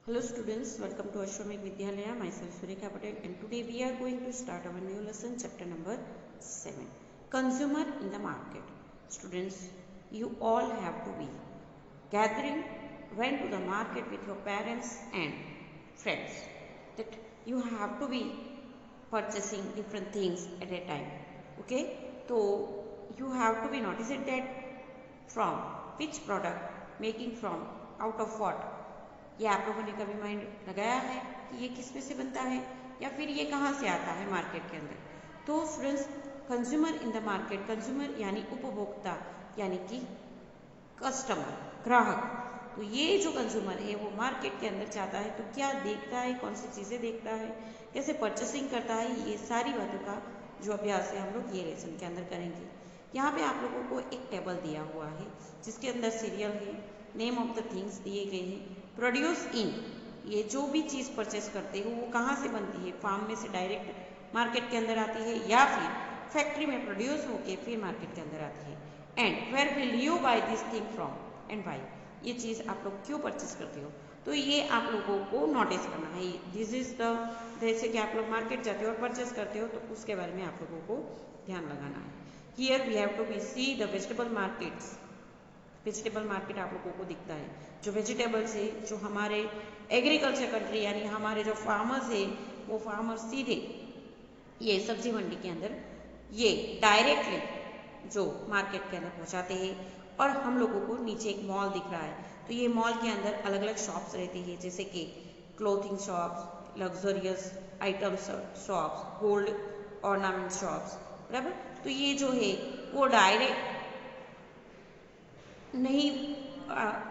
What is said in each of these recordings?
Hello students, welcome to Ashwamik Vidyalaya. Myself Surekha Patel, and today we are going to start our new lesson, chapter number 7, Consumer in the Market. Students, you all have to be gathering, went to the market with your parents and friends. That you have to be purchasing different things at a time. Okay, so you have to be noticing that from which product, making from, out of what. ये आप लोगों ने कभी mind लगाया है कि ये किस में से बनता है या फिर ये कहाँ से आता है मार्केट के अंदर। तो friends, consumer in the market, consumer यानी उपभोक्ता यानी कि कस्टमर, ग्राहक। तो ये जो कंज्यूमर है वो मार्केट के अंदर जाता है तो क्या देखता है, कौन सी चीज़ें देखता है, कैसे परचेसिंग करता है, ये सारी बातों का जो अभ्यास है हम लोग ये लेसन के अंदर करेंगे। यहाँ पे आप लोगों को एक टेबल दिया हुआ है जिसके अंदर सीरियल है, नेम ऑफ द थिंग्स दिए गए हैं, प्रोड्यूस इन, ये जो भी चीज़ परचेस करते हो वो कहाँ से बनती है, फार्म में से डायरेक्ट मार्केट के अंदर आती है या फिर फैक्ट्री में प्रोड्यूस होके फिर मार्केट के अंदर आती है। And where will you buy this thing from and Y, ये चीज़ आप लोग क्यों परचेस करते हो। तो ये आप लोगों को नोटिस करना है। दिस इज द, जैसे कि आप लोग मार्केट जाते हो और परचेस करते हो तो उसके बारे में आप लोगों को ध्यान लगाना है। Here we have to be see the vegetable markets. Vegetable market आप लोगों को दिखता है, जो वेजिटेबल्स है, जो हमारे एग्रीकल्चर कंट्री यानी हमारे जो फार्मर्स है वो फार्मर्स सीधे ये सब्जी मंडी के अंदर ये डायरेक्टली जो मार्केट के अंदर पहुंचाते हैं। और हम लोगों को नीचे एक मॉल दिख रहा है, तो ये मॉल के अंदर अलग अलग शॉप्स रहती है, जैसे कि clothing shops, luxurious items shops, gold ornament shops, बराबर। तो ये जो है वो डायरेक्ट नहीं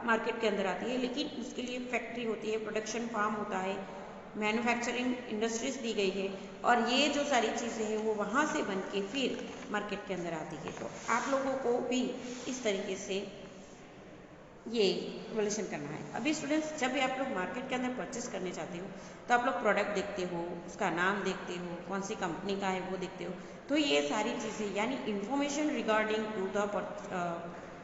मार्केट के अंदर आती है, लेकिन उसके लिए फैक्ट्री होती है, प्रोडक्शन फार्म होता है, मैन्युफैक्चरिंग इंडस्ट्रीज दी गई है और ये जो सारी चीज़ें हैं वो वहाँ से बन के फिर मार्केट के अंदर आती है। तो आप लोगों को भी इस तरीके से ये रिलेशन करना है। अभी स्टूडेंट्स, जब भी आप लोग मार्केट के अंदर परचेस करने जाते हो तो आप लोग प्रोडक्ट देखते हो, उसका नाम देखते हो, कौन सी कंपनी का है वो देखते हो। तो ये सारी चीज़ें यानी information regarding to the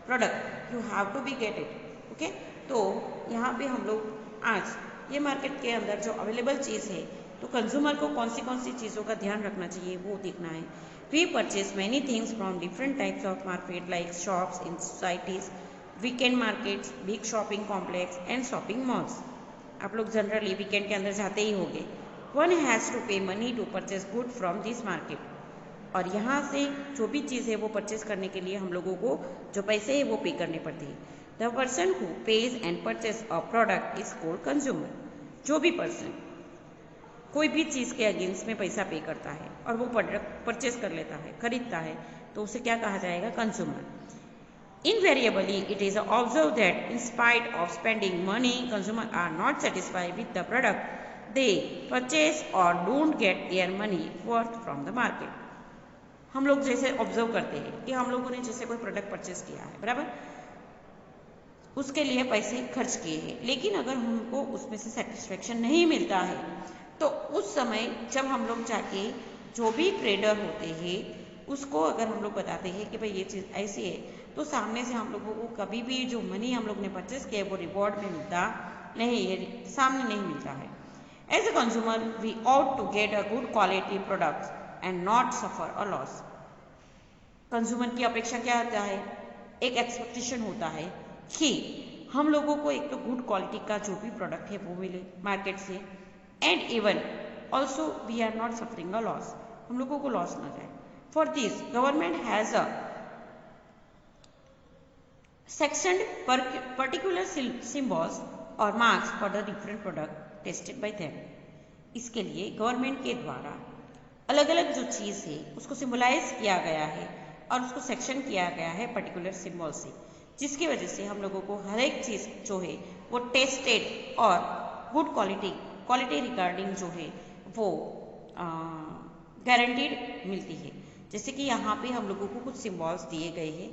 product you have to be get it. Okay, तो यहाँ पे हम लोग आज ये मार्केट के अंदर जो अवेलेबल चीज़ है तो कंज्यूमर को कौन सी चीज़ों का ध्यान रखना चाहिए वो देखना है। We purchase many things from different types of market like shops in societies, weekend markets, big shopping complex and shopping malls. आप लोग जनरली वीकेंड के अंदर जाते ही होंगे। One has to pay money to purchase good from this market, और यहाँ से जो भी चीज़ है वो परचेस करने के लिए हम लोगों को जो पैसे है वो पे करने पड़ते हैं। The person who page and purchase a product is called consumer. जो भी पर्सन कोई भी चीज़ के अगेंस्ट में पैसा पे करता है और वो प्रोडक्ट परचेस कर लेता है, खरीदता है, तो उसे क्या कहा जाएगा, consumer. Invariably, it is observed that in spite of spending money, consumers are not satisfied with the product they purchase or don't get their money worth from the market. हम लोग जैसे ऑब्जर्व करते हैं कि हम लोगों ने जैसे कोई प्रोडक्ट परचेस किया है, बराबर, उसके लिए पैसे खर्च किए हैं, लेकिन अगर हमको उसमें से सेटिस्फेक्शन नहीं मिलता है तो उस समय जब हम लोग जाके जो भी ट्रेडर होते हैं उसको अगर हम लोग बताते हैं कि भाई ये चीज़ ऐसी है, तो सामने से हम लोगों को कभी भी जो मनी हम लोग ने परचेस किया है वो रिवॉर्ड में मिलता नहीं, ये सामने नहीं मिलता है। As a consumer we ought to get a good quality products and not suffer a loss. Consumer की अपेक्षा क्या होता है, एक एक्सपेक्टेशन होता है कि हम लोगों को एक तो गुड क्वालिटी का जो भी प्रोडक्ट है वो मिले मार्केट से, and even also we are not suffering a loss, हम लोगों को लॉस ना जाए। For this government has a section particular symbols और marks for the different product tested by them. इसके लिए गवर्नमेंट के द्वारा अलग अलग जो चीज़ है उसको सिंबलाइज किया गया है और उसको सेक्शन किया गया है पर्टिकुलर सिंबल से, जिसकी वजह से हम लोगों को हर एक चीज़ जो है वो टेस्टेड और गुड क्वालिटी रिगार्डिंग जो है वो गारंटीड मिलती है। जैसे कि यहाँ पे हम लोगों को कुछ सिंबल्स दिए गए हैं।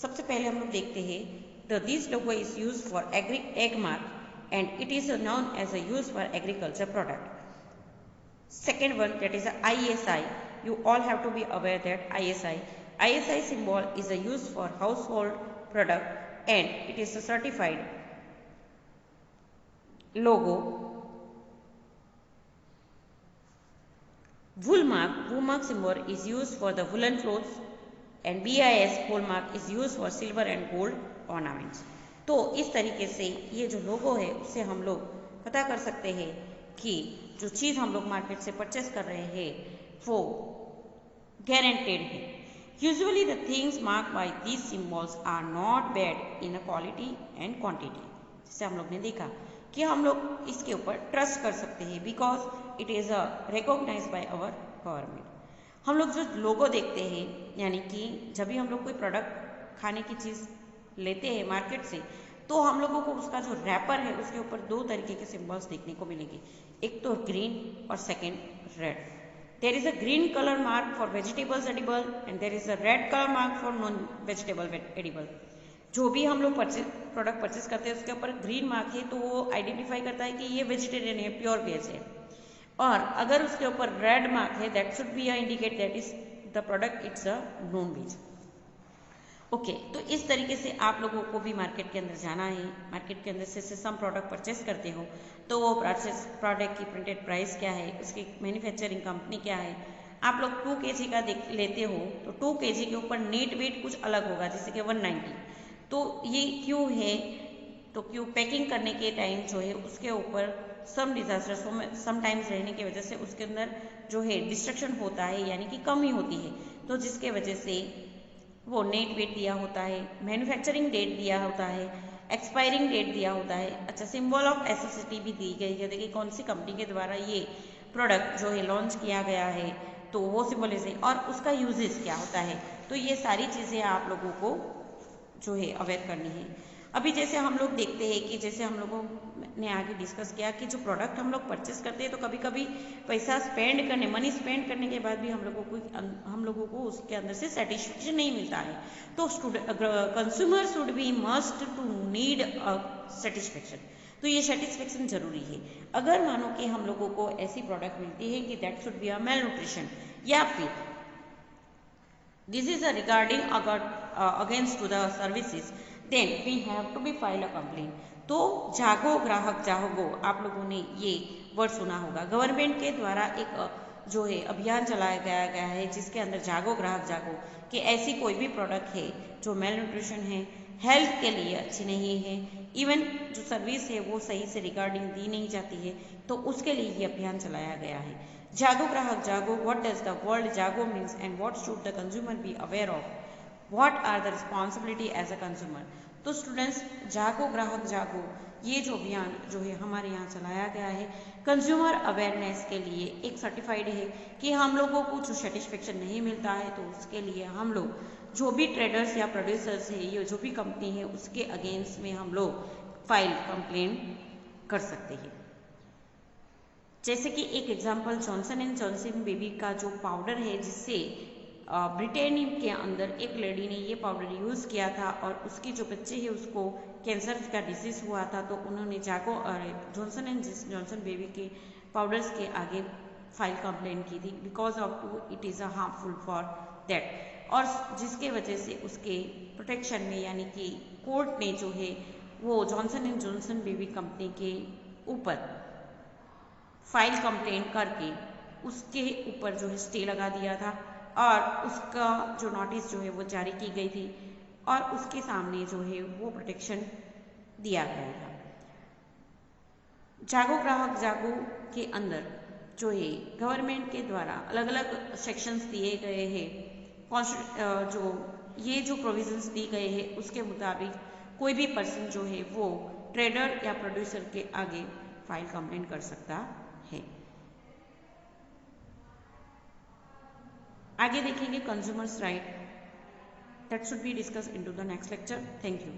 सबसे पहले हम लोग देखते हैं the this logo is use for ag mark and it is known as a use for agriculture product. Second one, that is a ISI. You all have to be aware that ISI symbol is a use for household product and it is a certified logo, wool mark symbol is used for the woolen clothes and BIS hallmark is used for silver and gold ornaments. तो इस तरीके से ये जो लोगो है उससे हम लोग पता कर सकते हैं कि जो चीज़ हम लोग मार्केट से परचेस कर रहे हैं वो गारंटेड है. Usually the things mark by these symbols are not bad in a quality and quantity. जिससे हम लोग ने देखा कि हम लोग इसके ऊपर ट्रस्ट कर सकते हैं because it is a recognise by our government. हम लोग जो लोगो देखते हैं यानी कि जब भी हम लोग कोई प्रोडक्ट खाने की चीज़ लेते हैं मार्केट से तो हम लोगों को उसका जो रैपर है उसके ऊपर दो तरीके के सिंबल्स देखने को मिलेंगे. एक तो ग्रीन और second red. There is a green colour mark for vegetables edible and there is a red colour mark for non vegetable edible. जो भी हम लोग प्रोडक्ट परचेस करते हैं उसके ऊपर ग्रीन मार्क है तो वो आइडेंटिफाई करता है कि ये वेजिटेरियन है, प्योर वेज है. और अगर उसके ऊपर रेड मार्क है that should be indicate that is the product it's a non veg. Okay, तो इस तरीके से आप लोगों को भी मार्केट के अंदर जाना है. मार्केट के अंदर से सम प्रोडक्ट परचेस करते हो तो वो प्रोडक्ट की प्रिंटेड प्राइस क्या है, उसकी मैन्युफैक्चरिंग कंपनी क्या है. आप लोग 2 kg का लेते हो तो 2 kg के ऊपर नेट वेट कुछ अलग होगा जैसे कि 190. तो ये क्यों है, तो क्यों पैकिंग करने के टाइम जो है उसके ऊपर सम डिजास्टर समटाइम्स रहने की वजह से उसके अंदर जो है डिस्ट्रक्शन होता है यानी कि कमी होती है. तो जिसके वजह से वो नेट वेट दिया होता है, मैन्युफैक्चरिंग डेट दिया होता है, एक्सपायरिंग डेट दिया होता है. अच्छा, सिंबल ऑफ एसएसटी भी दी गई है. देखिए कौन सी कंपनी के द्वारा ये प्रोडक्ट जो है लॉन्च किया गया है तो वो सिंबल है और उसका यूजेस क्या होता है. तो ये सारी चीज़ें आप लोगों को जो है अवेयर करनी है. अभी जैसे हम लोग देखते हैं कि जैसे हम लोगों ने आगे डिस्कस किया कि जो प्रोडक्ट हम लोग परचेस करते हैं तो कभी कभी पैसा मनी स्पेंड करने के बाद भी हम लोगों को उसके अंदर से सेटिस्फेक्शन नहीं मिलता है. तो consumer should be must to need a satisfaction. तो ये सेटिस्फेक्शन जरूरी है. अगर मानो कि हम लोगों को ऐसी प्रोडक्ट मिलती है कि that should be a male nutrition या फिर this is a regarding against to the services then we have to be file a complaint. तो जागो ग्राहक जागो, आप लोगों ने ये वर्ड सुना होगा. गवर्नमेंट के द्वारा एक जो है अभियान चलाया गया है जिसके अंदर जागो ग्राहक जागो कि ऐसी कोई भी प्रोडक्ट है जो मेल न्यूट्रिशन है, हेल्थ के लिए अच्छी नहीं है, इवन जो सर्विस है वो सही से रिगार्डिंग दी नहीं जाती है, तो उसके लिए ये अभियान चलाया गया है. Jago Grahak Jago, what does the word Jago means and what should the consumer be aware of, what are the responsibility as a consumer. तो स्टूडेंट्स, जागो ग्राहक जागो ये जो अभियान जो है हमारे यहाँ चलाया गया है कंज्यूमर अवेयरनेस के लिए एक सर्टिफाइड है कि हम लोगों को जो सेटिस्फेक्शन नहीं मिलता है तो उसके लिए हम लोग जो भी ट्रेडर्स या प्रोड्यूसर्स है ये जो भी कंपनी है उसके अगेंस्ट में हम लोग फाइल कंप्लेन कर सकते हैं. जैसे कि एक example Johnson and Johnson baby का जो पाउडर है जिससे ब्रिटेन के अंदर एक लेडी ने ये पाउडर यूज़ किया था और उसकी जो बच्चे है उसको कैंसर का डिजीज हुआ था तो उन्होंने Jago Johnson and Johnson baby के पाउडर्स के आगे फाइल कंप्लेन की थी because of to it is a harmful for that. और जिसके वजह से उसके प्रोटेक्शन में यानी कि कोर्ट ने जो है वो Johnson and Johnson baby company के ऊपर फाइल कंप्लेन करके उसके ऊपर जो है स्टे लगा दिया था और उसका जो नोटिस जो है वो जारी की गई थी और उसके सामने जो है वो प्रोटेक्शन दिया गया था. जागो ग्राहक जागो के अंदर जो है गवर्नमेंट के द्वारा अलग अलग सेक्शंस दिए गए हैं. जो ये जो प्रोविजंस दी गए हैं उसके मुताबिक कोई भी पर्सन जो है वो ट्रेडर या प्रोड्यूसर के आगे फाइल कंप्लेन कर सकता है. आगे देखेंगे consumers right that should be discuss into the next lecture. Thank you.